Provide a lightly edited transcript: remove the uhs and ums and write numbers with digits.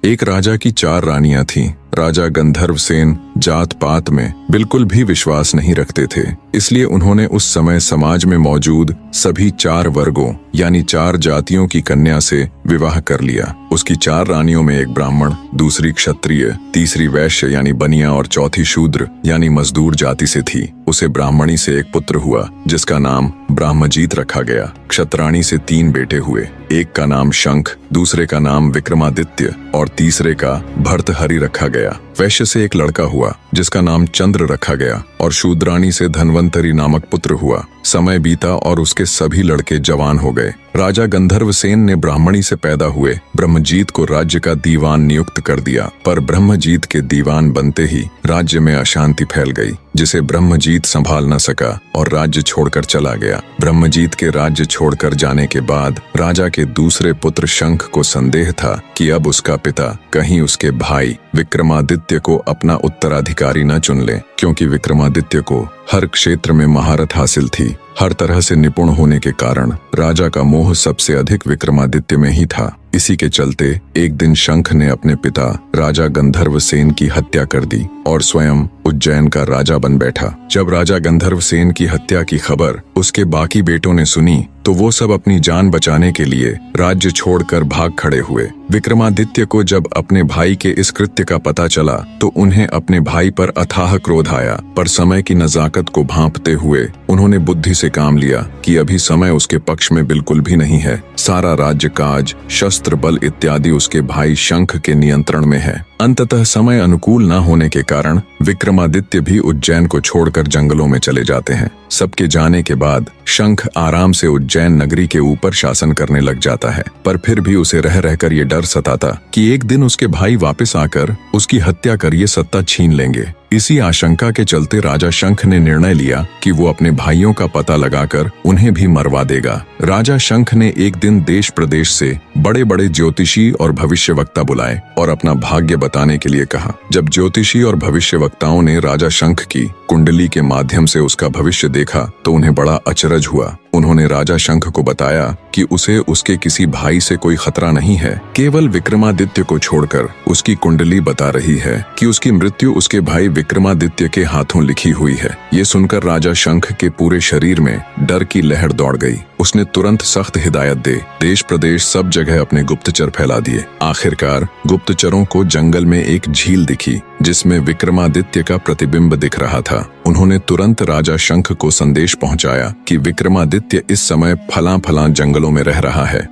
एक राजा की 4 रानियां थीं। राजा गंधर्वसेन जात पात में बिल्कुल भी विश्वास नहीं रखते थे, इसलिए उन्होंने उस समय समाज में मौजूद सभी 4 वर्गों यानी 4 जातियों की कन्या से विवाह कर लिया। उसकी 4 रानियों में एक ब्राह्मण, दूसरी क्षत्रिय, तीसरी वैश्य यानी बनिया और चौथी शूद्र यानी मजदूर जाति से थी। उसे ब्राह्मणी से एक पुत्र हुआ जिसका नाम ब्रह्मजीत रखा गया। क्षत्राणी से 3 बेटे हुए, एक का नाम शंख, दूसरे का नाम विक्रमादित्य और तीसरे का भर्तहरि रखा गया। वैश्य से एक लड़का हुआ जिसका नाम चंद्र रखा गया और शूद्राणी से धन्वंतरी नामक पुत्र हुआ। समय बीता और उसके सभी लड़के जवान हो गए। राजा गंधर्वसेन ने ब्राह्मणी से पैदा हुए ब्रह्मजीत को राज्य का दीवान नियुक्त कर दिया, पर ब्रह्मजीत के दीवान बनते ही राज्य में अशांति फैल गई, जिसे ब्रह्मजीत संभाल न सका और राज्य छोड़कर चला गया। ब्रह्मजीत के राज्य छोड़कर जाने के बाद राजा के दूसरे पुत्र शंख को संदेह था कि अब उसका पिता कहीं उसके भाई विक्रमादित्य को अपना उत्तराधिकारी न चुन ले, क्योंकि विक्रमादित्य को हर क्षेत्र में महारत हासिल थी। हर तरह से निपुण होने के कारण राजा का मोह सबसे अधिक विक्रमादित्य में ही था। इसी के चलते एक दिन शंख ने अपने पिता राजा गंधर्वसेन की हत्या कर दी और स्वयं उज्जैन का राजा बन बैठा। जब राजा गंधर्वसेन की हत्या की खबर उसके बाकी बेटों ने सुनी तो वो सब अपनी जान बचाने के लिए राज्य छोड़कर भाग खड़े हुए। विक्रमादित्य को जब अपने भाई के इस कृत्य का पता चला तो उन्हें अपने भाई पर अथाह क्रोध आया, पर समय की नजाकत को भांपते हुए उन्होंने बुद्धि से काम लिया कि अभी समय उसके पक्ष में बिल्कुल भी नहीं है। सारा राज्य काज, शस्त्र बल इत्यादि उसके भाई शंख के नियंत्रण में है। अंततः समय अनुकूल न होने के कारण विक्रमादित्य भी उज्जैन को छोड़कर जंगलों में चले जाते हैं। सबके जाने के बाद शंख आराम से उज्जैन नगरी के ऊपर शासन करने लग जाता है, पर फिर भी उसे रह रहकर ये डर सताता कि एक दिन उसके भाई वापस आकर उसकी हत्या कर ये सत्ता छीन लेंगे। इसी आशंका के चलते राजा शंख ने निर्णय लिया कि वो अपने भाइयों का पता लगाकर उन्हें भी मरवा देगा। राजा शंख ने एक दिन देश प्रदेश से बड़े बड़े ज्योतिषी और भविष्यवक्ता बुलाए और अपना भाग्य बताने के लिए कहा। जब ज्योतिषी और भविष्यवक्ताओं ने राजा शंख की कुंडली के माध्यम से उसका भविष्य देखा तो उन्हें बड़ा अचरज हुआ। उन्होंने राजा शंख को बताया कि उसे उसके किसी भाई से कोई खतरा नहीं है, केवल विक्रमादित्य को छोड़कर उसकी कुंडली बता रही है कि उसकी मृत्यु उसके भाई विक्रमादित्य के हाथों लिखी हुई है। ये सुनकर राजा शंख के पूरे शरीर में डर की लहर दौड़ गई। उसने तुरंत सख्त हिदायत दे देश प्रदेश सब जगह अपने गुप्तचर फैला दिए। आखिरकार गुप्तचरों को जंगल में एक झील दिखी जिसमें विक्रमादित्य का प्रतिबिंब दिख रहा था। उन्होंने तुरंत राजा शंख को संदेश पहुंचाया कि विक्रमादित्य इस समय फलां फलां जंगलों में रह रहा है